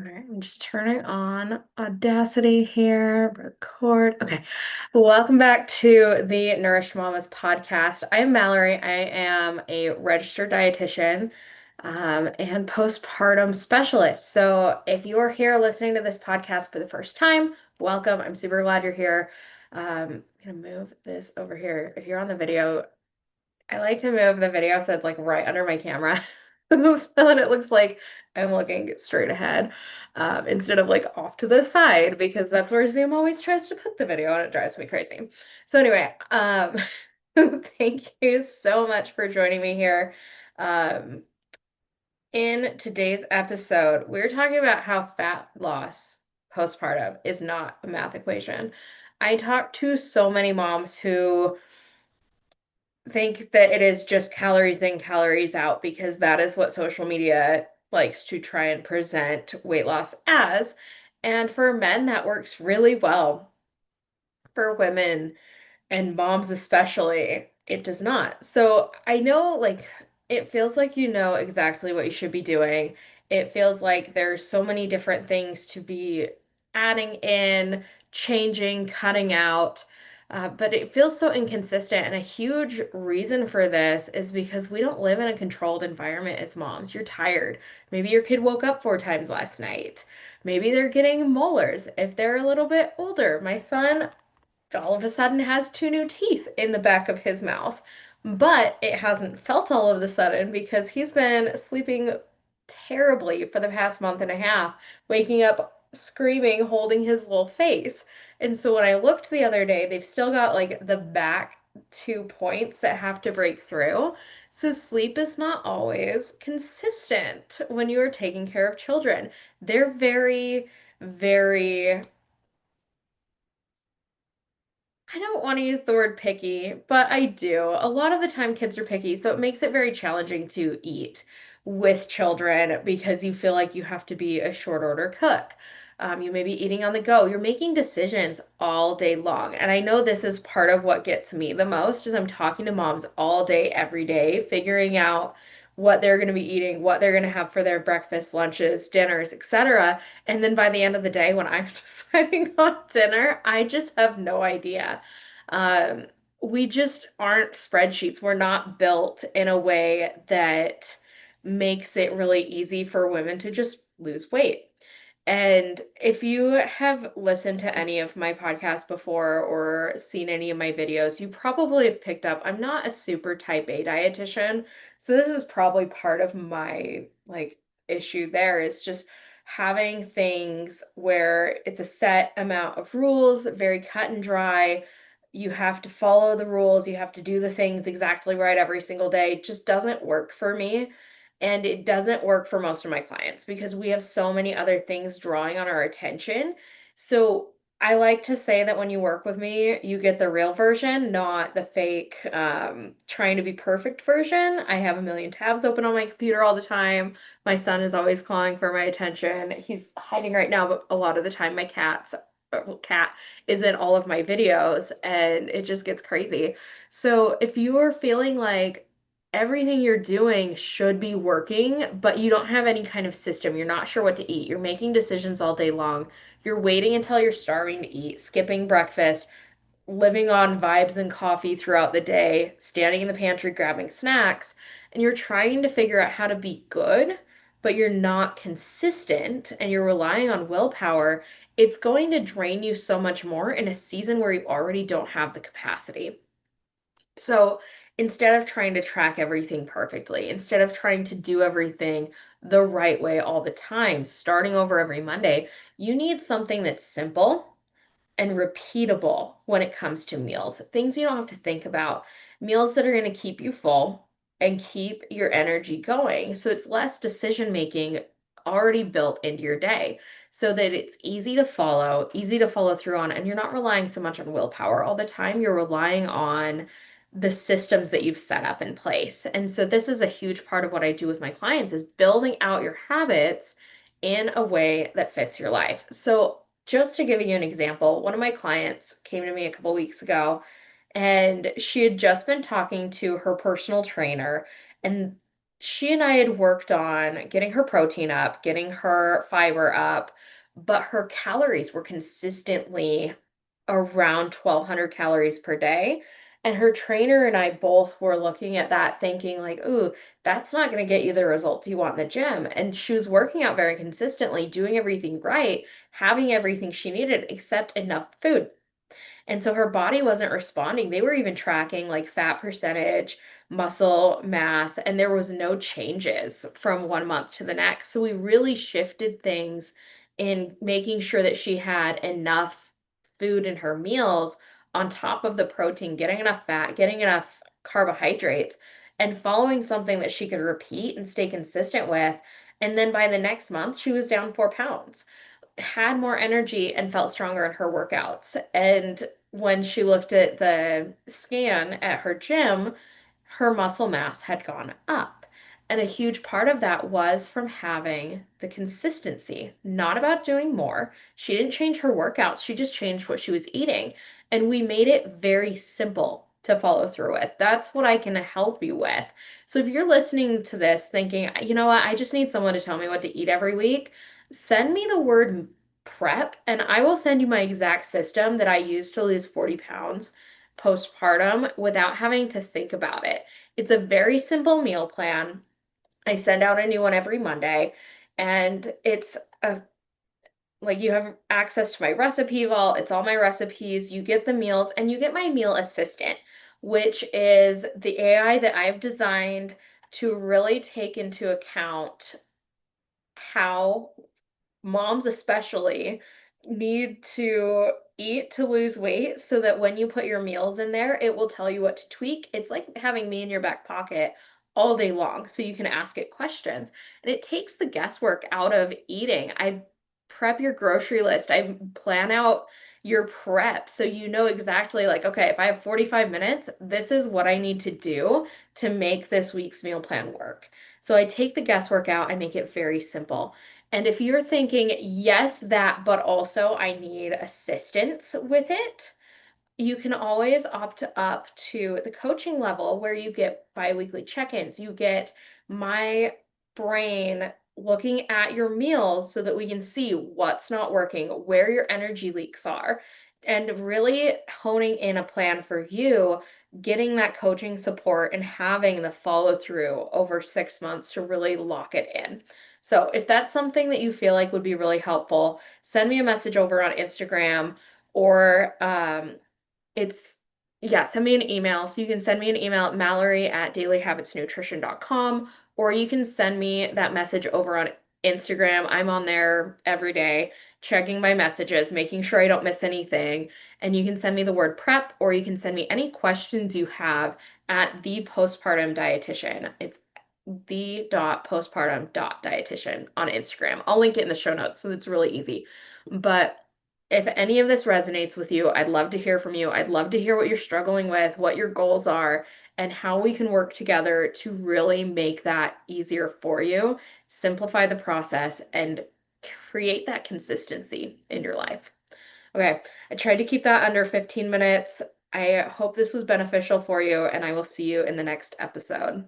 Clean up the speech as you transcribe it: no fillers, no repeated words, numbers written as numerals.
right, I'm just turning on Audacity here, record. Okay. Welcome back to the Nourished Mamas podcast. I'm Mallory. I am a registered dietitian and postpartum specialist. So if you're here listening to this podcast for the first time, welcome. I'm super glad you're here. I'm gonna move this over here. If you're on the video, I like to move the video so it's like right under my camera so that it looks like I'm looking straight ahead instead of like off to the side because that's where Zoom always tries to put the video and it drives me crazy. So anyway, thank you so much for joining me here. Um, in today's episode, we're talking about how fat loss postpartum is not a math equation. I talk to so many moms who think that it is just calories in, calories out, because that is what social media likes to try and present weight loss as. And for men, that works really well. For women, and moms especially, it does not. So I know, like, it feels like you know exactly what you should be doing. It feels like there's so many different things to be adding in, changing, cutting out. But it feels so inconsistent. And a huge reason for this is because we don't live in a controlled environment as moms. You're tired. Maybe your kid woke up 4 times last night. Maybe they're getting molars if they're a little bit older. My son all of a sudden has two new teeth in the back of his mouth. But it hasn't felt all of a sudden because he's been sleeping terribly for the past month and a half, waking up screaming, holding his little face. And so when I looked the other day, they've still got like the back 2 points that have to break through. So sleep is not always consistent when you are taking care of children. They're very, very I don't want to use the word picky, but I do. A lot of the time, kids are picky, so it makes it very challenging to eat with children because you feel like you have to be a short order cook. You may be eating on the go. You're making decisions all day long. And I know this is part of what gets me the most is I'm talking to moms all day, every day, figuring out what they're going to be eating, what they're going to have for their breakfast, lunches, dinners, etc. And then by the end of the day, when I'm deciding on dinner, I just have no idea. Um, we just aren't spreadsheets. We're not built in a way that makes it really easy for women to just lose weight. And if you have listened to any of my podcasts before or seen any of my videos, you probably have picked up I'm not a super type A dietitian. So this is probably part of my like issue there is just having things where it's a set amount of rules, very cut and dry. You have to follow the rules, you have to do the things exactly right every single day. It just doesn't work for me. And it doesn't work for most of my clients because we have so many other things drawing on our attention. So I like to say that when you work with me, you get the real version, not the fake, trying to be perfect version. I have a million tabs open on my computer all the time. My son is always calling for my attention. He's hiding right now, but a lot of the time my cat is in all of my videos and it just gets crazy. So if you are feeling like everything you're doing should be working, but you don't have any kind of system. You're not sure what to eat. You're making decisions all day long. You're waiting until you're starving to eat, skipping breakfast, living on vibes and coffee throughout the day, standing in the pantry grabbing snacks, and you're trying to figure out how to be good, but you're not consistent and you're relying on willpower. It's going to drain you so much more in a season where you already don't have the capacity. So instead of trying to track everything perfectly, instead of trying to do everything the right way all the time, starting over every Monday, you need something that's simple and repeatable when it comes to meals. Things you don't have to think about, meals that are going to keep you full and keep your energy going. So it's less decision making already built into your day so that it's easy to follow through on, and you're not relying so much on willpower all the time. You're relying on the systems that you've set up in place. And so this is a huge part of what I do with my clients is building out your habits in a way that fits your life. So just to give you an example, one of my clients came to me a couple weeks ago and she had just been talking to her personal trainer and she and I had worked on getting her protein up, getting her fiber up, but her calories were consistently around 1,200 calories per day. And her trainer and I both were looking at that thinking like, ooh, that's not going to get you the results you want in the gym. And she was working out very consistently, doing everything right, having everything she needed except enough food. And so her body wasn't responding. They were even tracking like fat percentage, muscle mass, and there was no changes from 1 month to the next. So we really shifted things in making sure that she had enough food in her meals on top of the protein, getting enough fat, getting enough carbohydrates, and following something that she could repeat and stay consistent with. And then by the next month, she was down 4 pounds, had more energy and felt stronger in her workouts. And when she looked at the scan at her gym, her muscle mass had gone up. And a huge part of that was from having the consistency, not about doing more. She didn't change her workouts, she just changed what she was eating. And we made it very simple to follow through with. That's what I can help you with. So if you're listening to this thinking, you know what, I just need someone to tell me what to eat every week, send me the word prep and I will send you my exact system that I use to lose 40 pounds postpartum without having to think about it. It's a very simple meal plan. I send out a new one every Monday, and it's a like you have access to my recipe vault. It's all my recipes. You get the meals and you get my meal assistant, which is the AI that I've designed to really take into account how moms especially need to eat to lose weight so that when you put your meals in there, it will tell you what to tweak. It's like having me in your back pocket all day long so you can ask it questions. And it takes the guesswork out of eating. I prep your grocery list. I plan out your prep so you know exactly like, okay, if I have 45 minutes, this is what I need to do to make this week's meal plan work. So I take the guesswork out, I make it very simple. And if you're thinking, yes, that, but also I need assistance with it, you can always opt up to the coaching level where you get biweekly check-ins. You get my brain looking at your meals so that we can see what's not working, where your energy leaks are, and really honing in a plan for you, getting that coaching support and having the follow through over 6 months to really lock it in. So if that's something that you feel like would be really helpful, send me a message over on Instagram or it's, yeah, send me an email. So you can send me an email at mallory@dailyhabitsnutrition.com, or you can send me that message over on Instagram. I'm on there every day, checking my messages, making sure I don't miss anything. And you can send me the word prep, or you can send me any questions you have at the postpartum dietitian. It's the.postpartum.dietitian on Instagram. I'll link it in the show notes, so it's really easy. But if any of this resonates with you, I'd love to hear from you. I'd love to hear what you're struggling with, what your goals are, and how we can work together to really make that easier for you, simplify the process, and create that consistency in your life. Okay, I tried to keep that under 15 minutes. I hope this was beneficial for you, and I will see you in the next episode.